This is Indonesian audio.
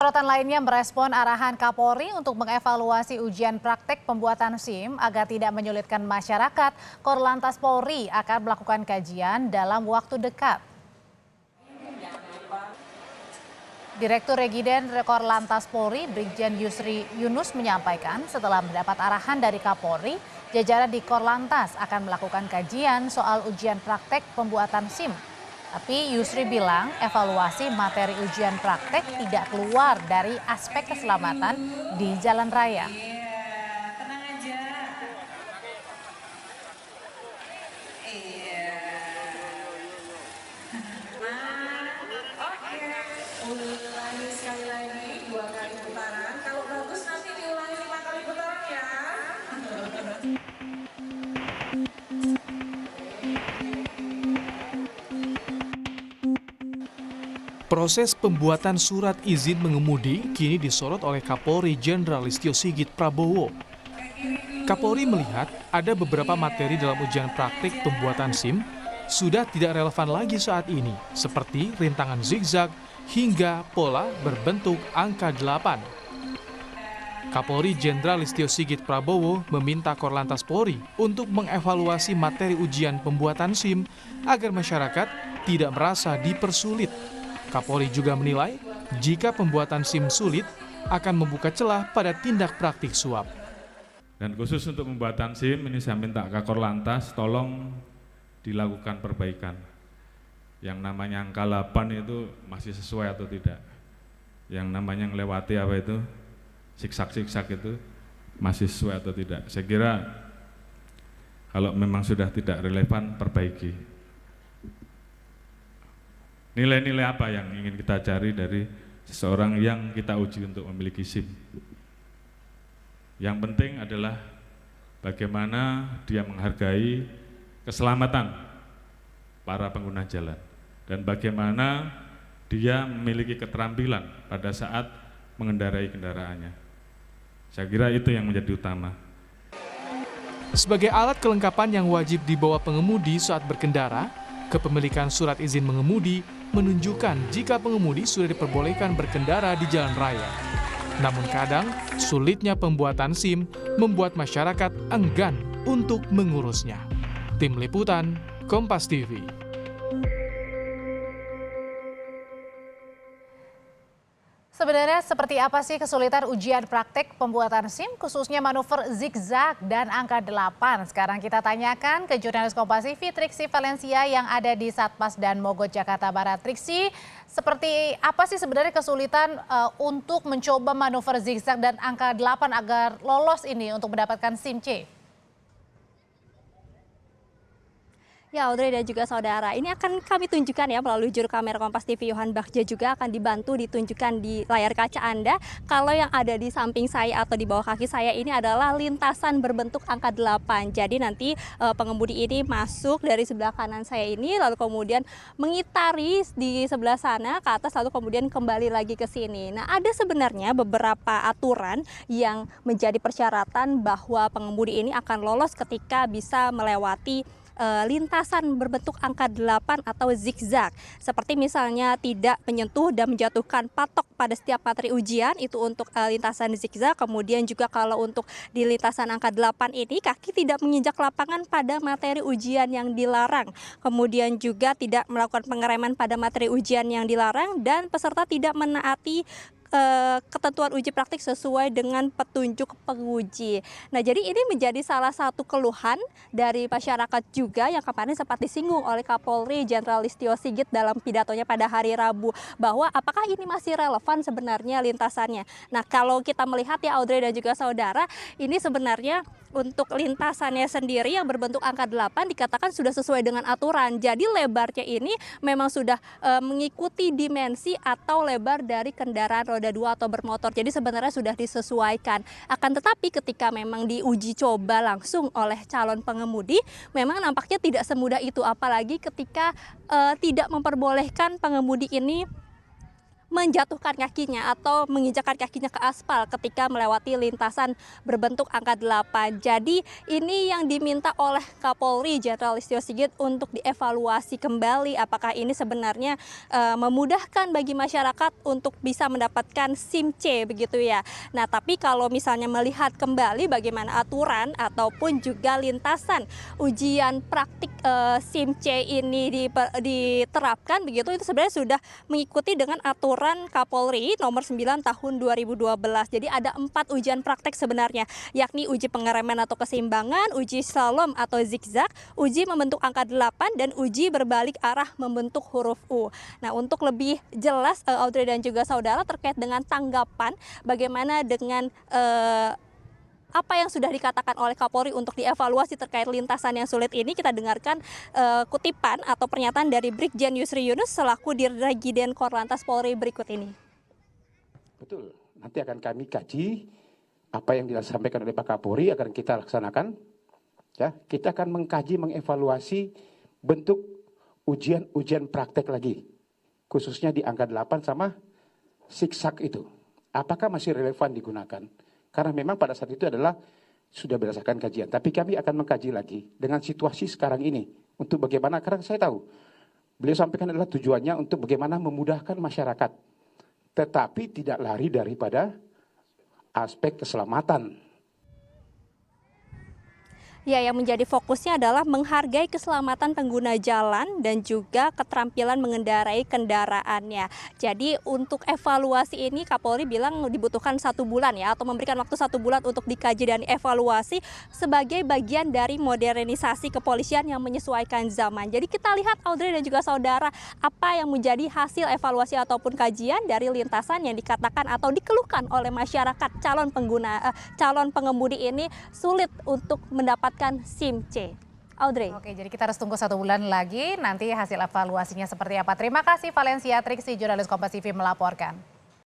Sorotan lainnya merespon arahan Kapolri untuk mengevaluasi ujian praktek pembuatan SIM agar tidak menyulitkan masyarakat. Korlantas Polri akan melakukan kajian dalam waktu dekat. Direktur Regiden Korlantas Polri, Brigjen Yusri Yunus menyampaikan setelah mendapat arahan dari Kapolri, jajaran di Korlantas akan melakukan kajian soal ujian praktek pembuatan SIM. Tapi Yusri bilang evaluasi materi ujian praktek tidak keluar dari aspek keselamatan di jalan raya. Tenang aja. Oke. Ulangi sekali lagi 2 kali putaran. Kalau bagus nanti diulangi 5 kali putaran ya. Proses pembuatan surat izin mengemudi kini disorot oleh Kapolri Jenderal Listio Sigit Prabowo. Kapolri melihat ada beberapa materi dalam ujian praktik pembuatan SIM sudah tidak relevan lagi saat ini, seperti rintangan zigzag hingga pola berbentuk angka 8. Kapolri Jenderal Listio Sigit Prabowo meminta Korlantas Polri untuk mengevaluasi materi ujian pembuatan SIM agar masyarakat tidak merasa dipersulit. Kapolri juga menilai jika pembuatan SIM sulit akan membuka celah pada tindak praktik suap. Dan khusus untuk pembuatan SIM ini saya minta ke Korlantas tolong dilakukan perbaikan. Yang namanya angka 8 itu masih sesuai atau tidak. Yang namanya melewati apa itu siksak-siksak itu masih sesuai atau tidak. Saya kira kalau memang sudah tidak relevan perbaiki. Nilai-nilai apa yang ingin kita cari dari seseorang yang kita uji untuk memiliki SIM? Yang penting adalah bagaimana dia menghargai keselamatan para pengguna jalan dan bagaimana dia memiliki keterampilan pada saat mengendarai kendaraannya. Saya kira itu yang menjadi utama. Sebagai alat kelengkapan yang wajib dibawa pengemudi saat berkendara, kepemilikan surat izin mengemudi menunjukkan jika pengemudi sudah diperbolehkan berkendara di jalan raya. Namun kadang, sulitnya pembuatan SIM membuat masyarakat enggan untuk mengurusnya. Tim Liputan, Kompas TV. Sebenarnya seperti apa sih kesulitan ujian praktek pembuatan SIM, khususnya manuver zigzag dan angka 8? Sekarang kita tanyakan ke jurnalis Kompas TV, Triksi Valencia yang ada di Satpas dan Mogot, Jakarta Barat. Triksi, seperti apa sih sebenarnya kesulitan untuk mencoba manuver zigzag dan angka 8 agar lolos ini untuk mendapatkan SIM C? Ya, Audrey dan juga saudara, ini akan kami tunjukkan ya melalui juru kamera Kompas TV Yohan Bagja, juga akan dibantu ditunjukkan di layar kaca Anda. Kalau yang ada di samping saya atau di bawah kaki saya ini adalah lintasan berbentuk angka 8. Jadi nanti pengemudi ini masuk dari sebelah kanan saya ini, lalu kemudian mengitari di sebelah sana ke atas, lalu kemudian kembali lagi ke sini. Nah, ada sebenarnya beberapa aturan yang menjadi persyaratan bahwa pengemudi ini akan lolos ketika bisa melewati lintasan berbentuk angka 8 atau zigzag. Seperti misalnya tidak menyentuh dan menjatuhkan patok pada setiap materi ujian, itu untuk lintasan zigzag. Kemudian juga kalau untuk di lintasan angka 8 ini, kaki tidak menginjak lapangan pada materi ujian yang dilarang. Kemudian juga tidak melakukan pengereman pada materi ujian yang dilarang, dan peserta tidak menaati ketentuan uji praktik sesuai dengan petunjuk penguji. Nah, jadi ini menjadi salah satu keluhan dari masyarakat juga yang kemarin sempat disinggung oleh Kapolri Jenderal Listio Sigit dalam pidatonya pada hari Rabu, bahwa apakah ini masih relevan sebenarnya lintasannya. Nah, kalau kita melihat ya Audrey dan juga saudara, ini sebenarnya untuk lintasannya sendiri yang berbentuk angka 8 dikatakan sudah sesuai dengan aturan. Jadi lebarnya ini memang sudah mengikuti dimensi atau lebar dari kendaraan roda 2 atau bermotor. Jadi sebenarnya sudah disesuaikan. Akan tetapi ketika memang diuji coba langsung oleh calon pengemudi, memang nampaknya tidak semudah itu. Apalagi ketika tidak memperbolehkan pengemudi ini menjatuhkan kakinya atau menginjakkan kakinya ke aspal ketika melewati lintasan berbentuk angka 8. Jadi ini yang diminta oleh Kapolri Jenderal Listio Sigit untuk dievaluasi kembali apakah ini sebenarnya memudahkan bagi masyarakat untuk bisa mendapatkan SIM C begitu ya. Nah, tapi kalau misalnya melihat kembali bagaimana aturan ataupun juga lintasan ujian praktik SIM C ini diterapkan begitu, itu sebenarnya sudah mengikuti dengan aturan Kapolri nomor 9 tahun 2012. Jadi ada 4 ujian praktek sebenarnya, yakni uji pengereman atau keseimbangan, uji slalom atau zigzag, uji membentuk angka 8, dan uji berbalik arah membentuk huruf U. Nah, untuk lebih jelas Audrey dan juga saudara terkait dengan tanggapan bagaimana dengan apa yang sudah dikatakan oleh Kapolri untuk dievaluasi terkait lintasan yang sulit ini, kita dengarkan kutipan atau pernyataan dari Brigjen Yusri Yunus selaku Dirgiden Korlantas Polri berikut ini. Betul, nanti akan kami kaji apa yang disampaikan oleh Pak Kapolri akan kita laksanakan. Ya, kita akan mengkaji, mengevaluasi bentuk ujian praktek lagi, khususnya di angka 8 sama zigzag itu. Apakah masih relevan digunakan? Karena memang pada saat itu adalah sudah berdasarkan kajian. Tapi kami akan mengkaji lagi dengan situasi sekarang ini. Untuk bagaimana, karena saya tahu beliau sampaikan adalah tujuannya untuk bagaimana memudahkan masyarakat. Tetapi tidak lari daripada aspek keselamatan. Ya, yang menjadi fokusnya adalah menghargai keselamatan pengguna jalan dan juga keterampilan mengendarai kendaraannya. Jadi untuk evaluasi ini Kapolri bilang dibutuhkan 1 bulan ya, atau memberikan waktu 1 bulan untuk dikaji dan evaluasi sebagai bagian dari modernisasi kepolisian yang menyesuaikan zaman. Jadi kita lihat Audrey dan juga saudara, apa yang menjadi hasil evaluasi ataupun kajian dari lintasan yang dikatakan atau dikeluhkan oleh masyarakat calon pengemudi ini sulit untuk mendapatkan SIM C. Audrey. Oke, jadi kita harus tunggu 1 bulan lagi nanti hasil evaluasinya seperti apa. Terima kasih Valencia Triksi, jurnalis Kompas TV melaporkan.